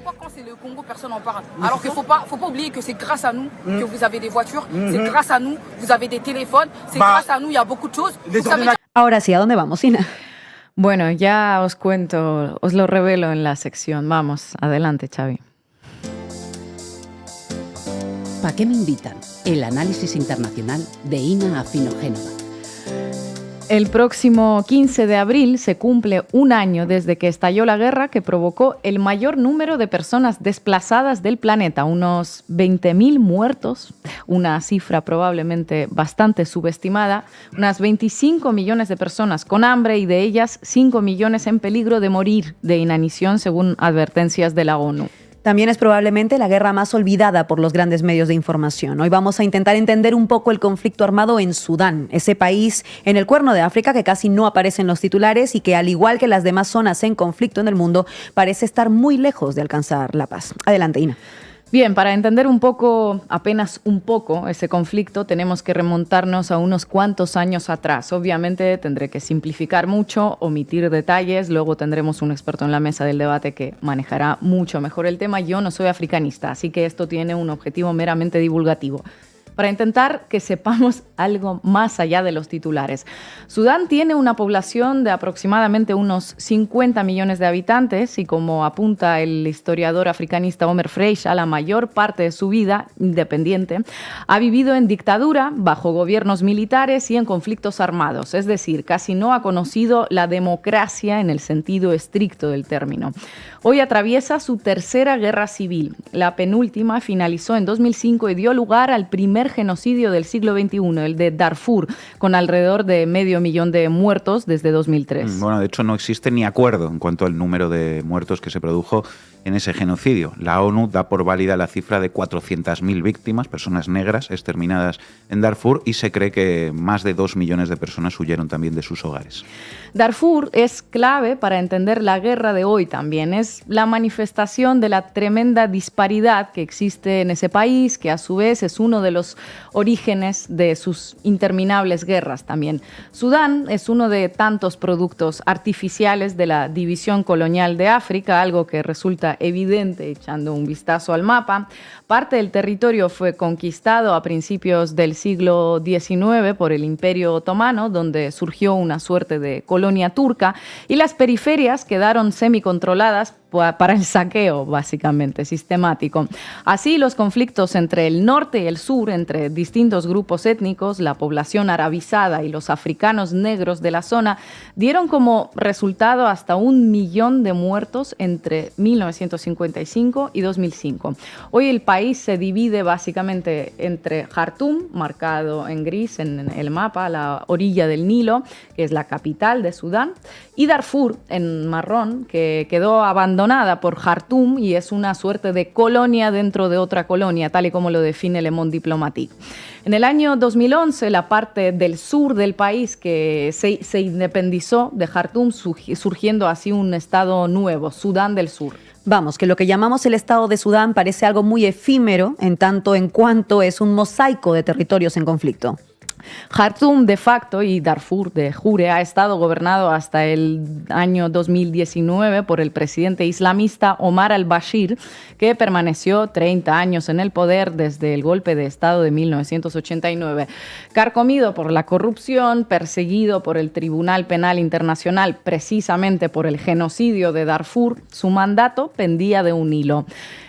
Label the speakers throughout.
Speaker 1: Pourquoi quand c'est le Congo, personne n'en parle? Alors qu'il faut pas oublier que c'est grâce à nous que vous avez des voitures, c'est grâce à nous vous avez des téléphones, c'est grâce à nous il y a beaucoup de choses.
Speaker 2: Ahora sí, ¿a dónde vamos, Ina?
Speaker 3: Bueno, ya os cuento, os lo revelo en la sección. Vamos, adelante, Xavi.
Speaker 4: ¿Para qué me invitan? El análisis internacional de Ina Afino Génova.
Speaker 3: El próximo 15 de abril se cumple un año desde que estalló la guerra que provocó el mayor número de personas desplazadas del planeta, unos 20.000 muertos, una cifra probablemente bastante subestimada, unas 25 millones de personas con hambre y de ellas 5 millones en peligro de morir de inanición según advertencias de la ONU.
Speaker 2: También es probablemente la guerra más olvidada por los grandes medios de información. Hoy vamos a intentar entender un poco el conflicto armado en Sudán, ese país en el Cuerno de África que casi no aparece en los titulares y que, al igual que las demás zonas en conflicto en el mundo, parece estar muy lejos de alcanzar la paz. Adelante, Ina.
Speaker 3: Bien, para entender un poco, apenas un poco, ese conflicto, tenemos que remontarnos a unos cuantos años atrás. Obviamente tendré que simplificar mucho, omitir detalles, luego tendremos un experto en la mesa del debate que manejará mucho mejor el tema. Yo no soy africanista, así que esto tiene un objetivo meramente divulgativo, para intentar que sepamos algo más allá de los titulares. Sudán tiene una población de aproximadamente unos 50 millones de habitantes y, como apunta el historiador africanista Omer Freixa, la mayor parte de su vida, independiente, ha vivido en dictadura, bajo gobiernos militares y en conflictos armados, es decir, casi no ha conocido la democracia en el sentido estricto del término. Hoy atraviesa su tercera guerra civil. La penúltima finalizó en 2005 y dio lugar al primer genocidio del siglo XXI, el de Darfur, con alrededor de 500.000 de muertos desde 2003.
Speaker 5: Bueno, de hecho no existe ni acuerdo en cuanto al número de muertos que se produjo en ese genocidio. La ONU da por válida la cifra de 400.000 víctimas, personas negras exterminadas en Darfur, y se cree que más de 2 millones de personas huyeron también de sus hogares.
Speaker 3: Darfur es clave para entender la guerra de hoy también. Es la manifestación de la tremenda disparidad que existe en ese país, que a su vez es uno de los orígenes de sus interminables guerras también. Sudán es uno de tantos productos artificiales de la división colonial de África, algo que resulta evidente echando un vistazo al mapa. Parte del territorio fue conquistado a principios del siglo XIX por el Imperio Otomano, donde surgió una suerte de colonia turca, y las periferias quedaron semicontroladas para el saqueo, básicamente, sistemático. Así, los conflictos entre el norte y el sur, entre distintos grupos étnicos, la población arabizada y los africanos negros de la zona, dieron como resultado hasta 1 millón de muertos entre 1955 y 2005. Hoy el país se divide básicamente entre Jartum, marcado en gris en el mapa, a la orilla del Nilo, que es la capital de Sudán, y Darfur, en marrón, que quedó abandonada por Jartum y es una suerte de colonia dentro de otra colonia, tal y como lo define Le Monde Diplomatique. En el año 2011, la parte del sur del país que se independizó de Jartum, surgiendo así un estado nuevo, Sudán del Sur.
Speaker 2: Vamos, que lo que llamamos el Estado de Sudán parece algo muy efímero en tanto en cuanto es un mosaico de territorios en conflicto.
Speaker 3: Jartum de facto y Darfur de jure ha estado gobernado hasta el año 2019 por el presidente islamista Omar al-Bashir, que permaneció 30 años en el poder desde el golpe de Estado de 1989. Carcomido por la corrupción, perseguido por el Tribunal Penal Internacional precisamente por el genocidio de Darfur, su mandato pendía de un hilo.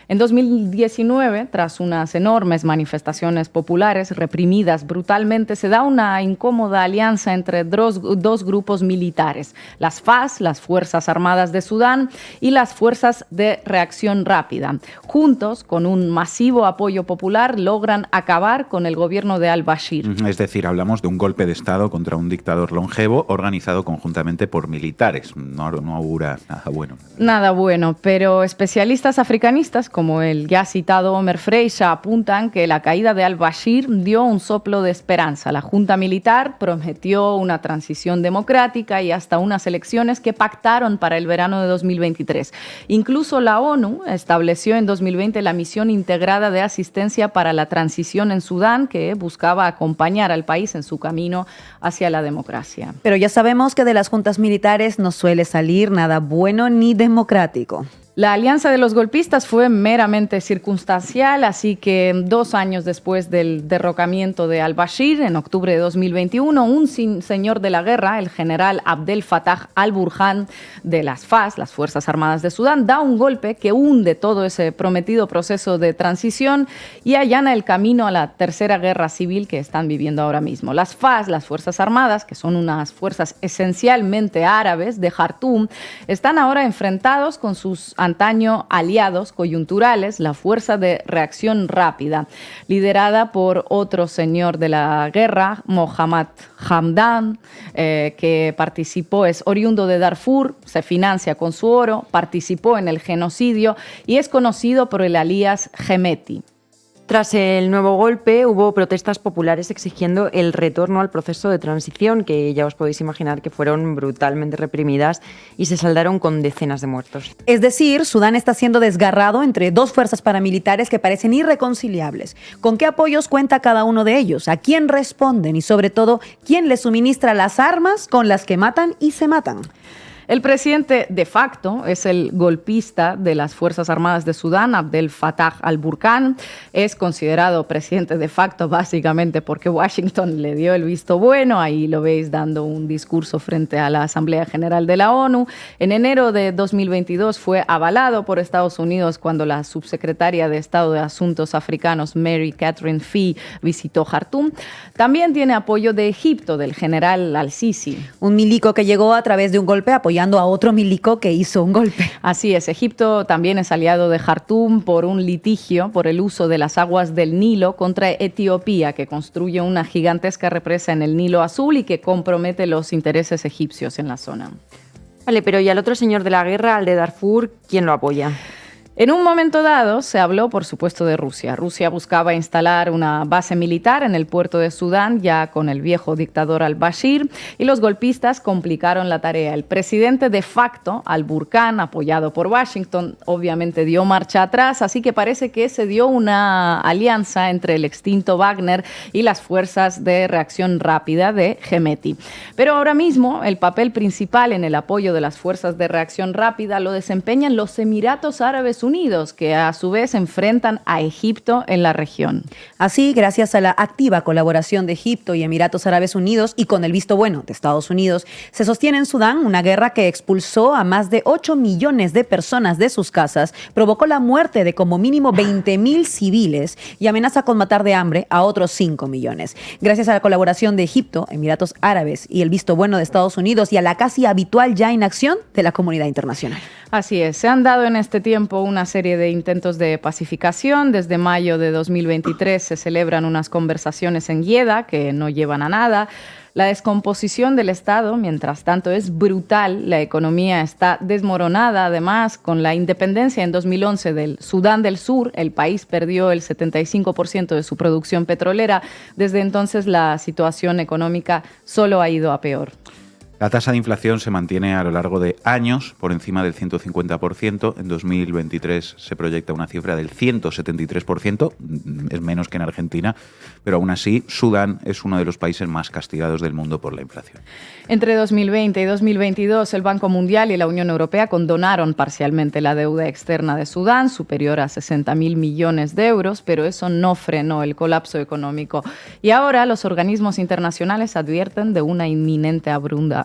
Speaker 3: En 2019, tras unas enormes manifestaciones populares reprimidas brutalmente, se da una incómoda alianza entre dos grupos militares, las FAS, las Fuerzas Armadas de Sudán, y las Fuerzas de Reacción Rápida. Juntos, con un masivo apoyo popular, logran acabar con el gobierno de al-Bashir.
Speaker 5: Es decir, hablamos de un golpe de Estado contra un dictador longevo organizado conjuntamente por militares. No augura nada bueno.
Speaker 3: Nada bueno, pero especialistas africanistas como el ya citado Omer Freixa apuntan que la caída de al-Bashir dio un soplo de esperanza. La junta militar prometió una transición democrática y hasta unas elecciones que pactaron para el verano de 2023. Incluso la ONU estableció en 2020 la misión integrada de asistencia para la transición en Sudán, que buscaba acompañar al país en su camino hacia la democracia.
Speaker 2: Pero ya sabemos que de las juntas militares no suele salir nada bueno ni democrático.
Speaker 3: La alianza de los golpistas fue meramente circunstancial, así que 2 años después del derrocamiento de al-Bashir, en octubre de 2021, un señor de la guerra, el general Abdel Fattah al-Burhan de las FAS, las Fuerzas Armadas de Sudán, da un golpe que hunde todo ese prometido proceso de transición y allana el camino a la tercera guerra civil que están viviendo ahora mismo. Las FAS, las Fuerzas Armadas, que son unas fuerzas esencialmente árabes de Jartum, están ahora enfrentados con sus antaño aliados coyunturales, la Fuerza de Reacción Rápida, liderada por otro señor de la guerra, Mohammad Hamdan, que participó, es oriundo de Darfur, se financia con su oro, participó en el genocidio y es conocido por el alias Hemeti.
Speaker 6: Tras el nuevo golpe, hubo protestas populares exigiendo el retorno al proceso de transición, que ya os podéis imaginar que fueron brutalmente reprimidas y se saldaron con decenas de muertos.
Speaker 2: Es decir, Sudán está siendo desgarrado entre 2 fuerzas paramilitares que parecen irreconciliables. ¿Con qué apoyos cuenta cada uno de ellos? ¿A quién responden? Y sobre todo, ¿quién les suministra las armas con las que matan y se matan?
Speaker 3: El presidente de facto es el golpista de las Fuerzas Armadas de Sudán, Abdel Fattah al-Burhan. Es considerado presidente de facto básicamente porque Washington le dio el visto bueno. Ahí lo veis dando un discurso frente a la Asamblea General de la ONU. En enero de 2022 fue avalado por Estados Unidos cuando la subsecretaria de Estado de Asuntos Africanos, Mary Catherine Fee, visitó Jartum. También tiene apoyo de Egipto, del general al-Sisi.
Speaker 2: Un milico que llegó a través de un golpe apoyando a otro milico que hizo un golpe.
Speaker 3: Así es, Egipto también es aliado de Jartum por un litigio por el uso de las aguas del Nilo contra Etiopía, que construye una gigantesca represa en el Nilo Azul y que compromete los intereses egipcios en la zona.
Speaker 6: Vale, pero ¿y al otro señor de la guerra, al de Darfur, quién lo apoya?
Speaker 3: En un momento dado se habló, por supuesto, de Rusia. Rusia buscaba instalar una base militar en el puerto de Sudán, ya con el viejo dictador al-Bashir, y los golpistas complicaron la tarea. El presidente de facto, al-Burhan, apoyado por Washington, obviamente dio marcha atrás, así que parece que se dio una alianza entre el extinto Wagner y las fuerzas de reacción rápida de Hemeti. Pero ahora mismo el papel principal en el apoyo de las fuerzas de reacción rápida lo desempeñan los Emiratos Árabes Unidos, que a su vez enfrentan a Egipto en la región.
Speaker 2: Así, gracias a la activa colaboración de Egipto y Emiratos Árabes Unidos y con el visto bueno de Estados Unidos, se sostiene en Sudán una guerra que expulsó a más de 8 millones de personas de sus casas, provocó la muerte de como mínimo 20.000 civiles y amenaza con matar de hambre a otros 5 millones. Gracias a la colaboración de Egipto, Emiratos Árabes y el visto bueno de Estados Unidos y a la casi habitual ya inacción de la comunidad internacional.
Speaker 3: Así es, se han dado en este tiempo una serie de intentos de pacificación. Desde mayo de 2023 se celebran unas conversaciones en Yeda que no llevan a nada. La descomposición del Estado, mientras tanto, es brutal. La economía está desmoronada. Además, con la independencia en 2011 del Sudán del Sur, el país perdió el 75% de su producción petrolera. Desde entonces, la situación económica solo ha ido a peor.
Speaker 5: La tasa de inflación se mantiene a lo largo de años por encima del 150%. En 2023 se proyecta una cifra del 173%, es menos que en Argentina, pero aún así Sudán es uno de los países más castigados del mundo por la inflación.
Speaker 3: Entre 2020 y 2022, el Banco Mundial y la Unión Europea condonaron parcialmente la deuda externa de Sudán, superior a 60.000 millones de euros, pero eso no frenó el colapso económico. Y ahora los organismos internacionales advierten de una inminente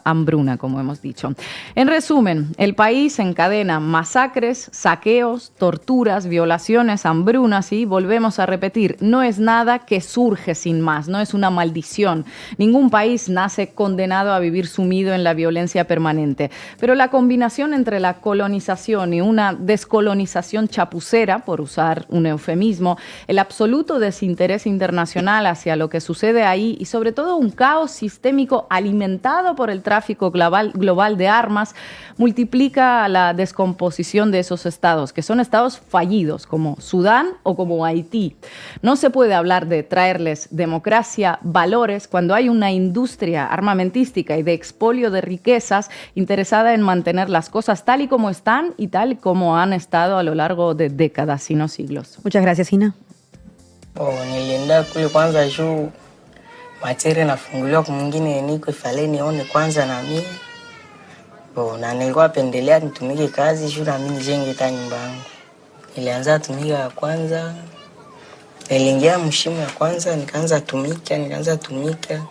Speaker 3: hambruna, como hemos dicho. En resumen, el país encadena masacres, saqueos, torturas, violaciones, hambrunas y, volvemos a repetir, no es nada que surge sin más, no es una maldición. Ningún país nace condenado a vivir sumido en la violencia permanente. Pero la combinación entre la colonización y una descolonización chapucera, por usar un eufemismo, el absoluto desinterés internacional hacia lo que sucede ahí y sobre todo un caos sistémico alimentado por el tráfico global de armas, multiplica la descomposición de esos estados, que son estados fallidos, como Sudán o como Haití. No se puede hablar de traerles democracia, valores, cuando hay una industria armamentística y de expolio de riquezas interesada en mantener las cosas tal y como están y tal y como han estado a lo largo de décadas, si no siglos.
Speaker 2: Muchas gracias, Ina.
Speaker 7: Nilienda kule kwanza juu materia nafunguliwa kwa mwingine niko faleni nione kwanza na mimi Na nilikuwa pendelea nitumike kazi juu na mimi nijenge ta nyumba yangu. Nilianza tumika ya kwanza, niliingia mshimo ya kwanza, nikaanza tumika.